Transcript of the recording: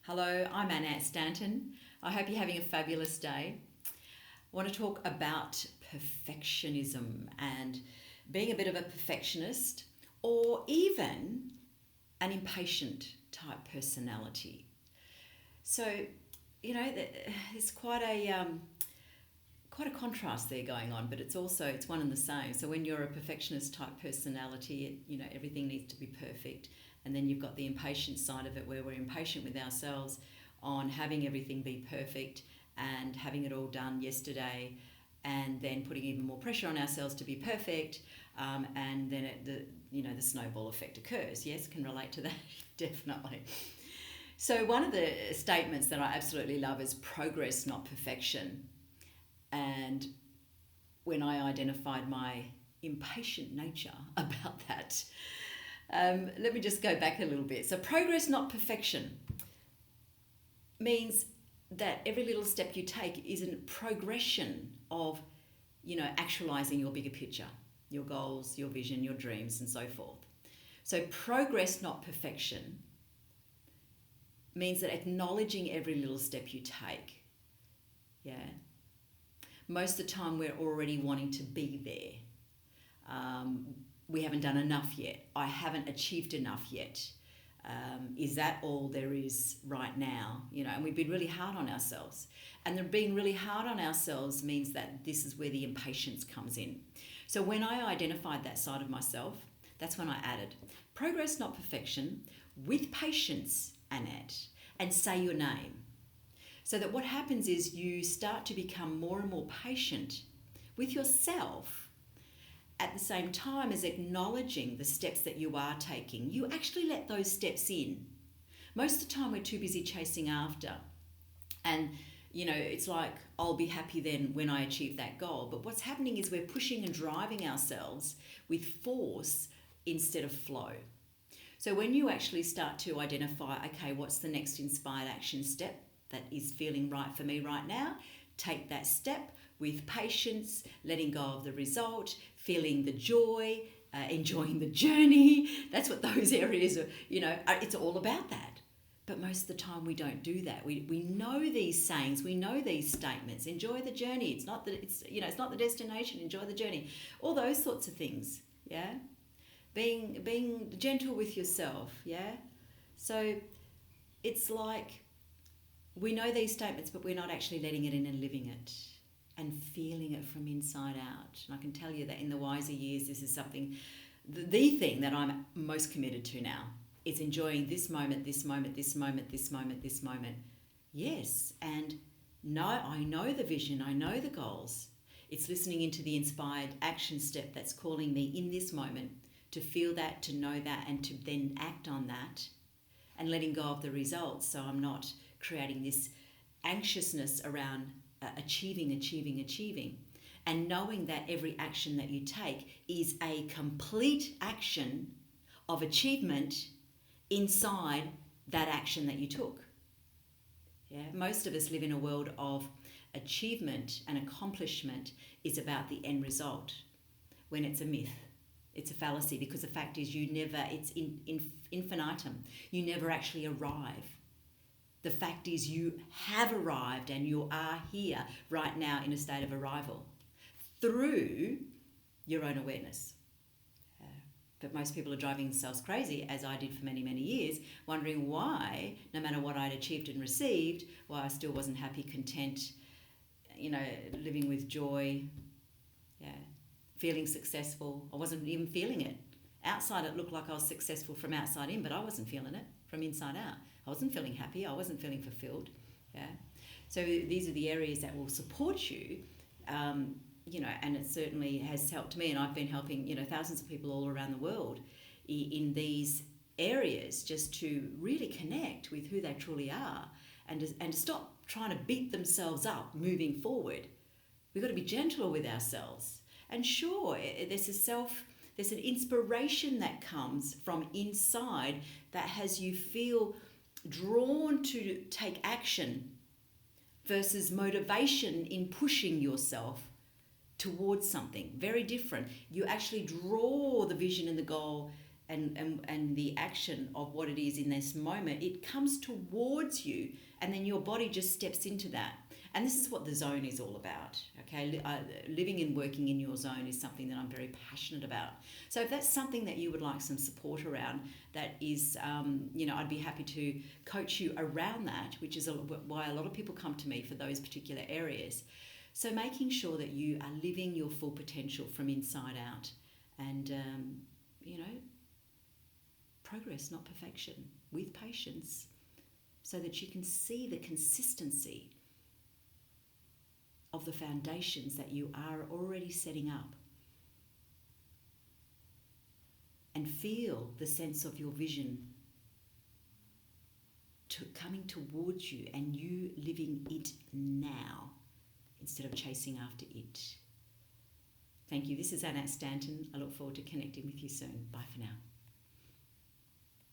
Hello, I'm Annette Stanton. I hope you're having a fabulous day. I want to talk about perfectionism and being a bit of a perfectionist or even an impatient type personality. So, there's quite a contrast there going on, but it's one and the same. So when you're a perfectionist type personality, everything needs to be perfect, and then you've got the impatient side of it where we're impatient with ourselves on having everything be perfect and having it all done yesterday, and then putting even more pressure on ourselves to be perfect, and then the snowball effect occurs. Yes, can relate to that definitely. So one of the statements that I absolutely love is progress, not perfection. And when I identified my impatient nature about that, let me just go back a little bit. So, progress, not perfection, means that every little step you take is a progression of, actualizing your bigger picture, your goals, your vision, your dreams, and so forth. So, progress, not perfection, means that acknowledging every little step you take, yeah. Most of the time we're already wanting to be there. We haven't done enough yet. I haven't achieved enough yet. Is that all there is right now? And we've been really hard on ourselves. And being really hard on ourselves means that this is where the impatience comes in. So when I identified that side of myself, that's when I added progress, not perfection, with patience, Annette, and say your name. So that what happens is you start to become more and more patient with yourself at the same time as acknowledging the steps that you are taking. You actually let those steps in. Most of the time we're too busy chasing after. And, it's like, I'll be happy then when I achieve that goal. But what's happening is we're pushing and driving ourselves with force instead of flow. So when you actually start to identify, okay, what's the next inspired action step that is feeling right for me right now, take that step with patience, letting go of the result, feeling the joy, enjoying the journey. That's what those areas are, it's all about that. But most of the time we don't do that. We know these sayings, we know these statements, enjoy the journey. It's not the destination, enjoy the journey. All those sorts of things, yeah? Being gentle with yourself, yeah? So it's like, we know these statements, but we're not actually letting it in and living it and feeling it from inside out. And I can tell you that in the wiser years, this is something, the thing that I'm most committed to now is enjoying this moment, this moment, this moment, this moment, this moment. Yes, and I know the vision, I know the goals. It's listening into the inspired action step that's calling me in this moment to feel that, to know that, and to then act on that and letting go of the results. So I'm not creating this anxiousness around achieving, and knowing that every action that you take is a complete action of achievement inside that action that you took. Yeah, most of us live in a world of achievement, and accomplishment is about the end result, when it's a myth. It's a fallacy, because the fact is it's infinitum. You never actually arrive. The fact is you have arrived, and you are here right now in a state of arrival through your own awareness. But most people are driving themselves crazy, as I did for many, many years, wondering why, no matter what I'd achieved and received, why I still wasn't happy, content, living with joy, feeling successful. I wasn't even feeling it. Outside it looked like I was successful from outside in, but I wasn't feeling it from inside out. I wasn't feeling happy. I wasn't feeling fulfilled. Yeah. So these are the areas that will support you, and it certainly has helped me. And I've been helping, thousands of people all around the world in these areas, just to really connect with who they truly are, and to stop trying to beat themselves up moving forward. We've got to be gentle with ourselves. And sure, there's an inspiration that comes from inside that has you feel drawn to take action, versus motivation in pushing yourself towards something very different. You actually draw the vision and the goal and the action of what it is in this moment, it comes towards you, and then your body just steps into that. And this is what the zone is all about. Okay, living and working in your zone is something that I'm very passionate about. So if that's something that you would like some support around, that is, I'd be happy to coach you around that, which is why a lot of people come to me for those particular areas. So making sure that you are living your full potential from inside out, and progress, not perfection, with patience, so that you can see the consistency of the foundations that you are already setting up, and feel the sense of your vision coming towards you, and you living it now instead of chasing after it. Thank you. This is Annette Stanton. I look forward to connecting with you soon. Bye for now.